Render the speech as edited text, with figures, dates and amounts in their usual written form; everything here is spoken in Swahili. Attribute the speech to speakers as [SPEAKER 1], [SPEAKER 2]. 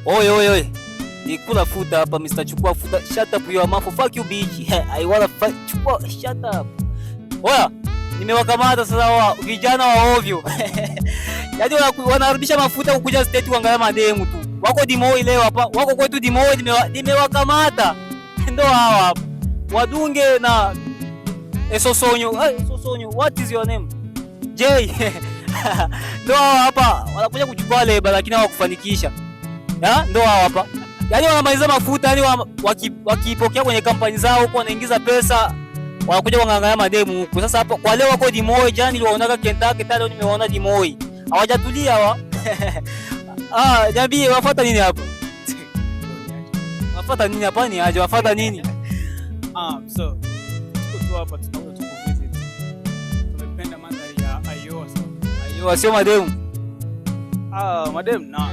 [SPEAKER 1] Oi, oi, oi. Nikula futa hapa Mr. Chukua futa. Shut up your mouth. Fuck you bitch. I wanna fight. Chukua shut up. Oya, nimewakamata sasa wa vijana wa ovyo. Yaani wanarudisha mafuta kukuja state kuangalia mademu tu. Wako Dimoi leo hapa. Wako kwetu Dimoi nimewakamata. Ndio hawa hapa. Wadunge na Sosonyo. Sosonyo, what is your name? J. Ndio hapa wanakuja kuchukua leba lakini hawakufanikisha. Ndio hapa. Yaani wanamaliza mafuta, yaani wakipokea kwenye kampani zao huko wanaingiza pesa, wanakuja kuangalia mademu huko. Sasa hapo kwa leo wako Dimoi, jana niliwaona Kentucky, leo nimeona Dimoi. Hawajatulia hawa. Jambii wafuata nini hapa? Wafuata nini hapa ni aje wafuata nini?
[SPEAKER 2] So tuko tu hapa tunakuja visit. Tumependa mandhari ya Iowa.
[SPEAKER 1] Iowa sio mademu.
[SPEAKER 2] Mademu na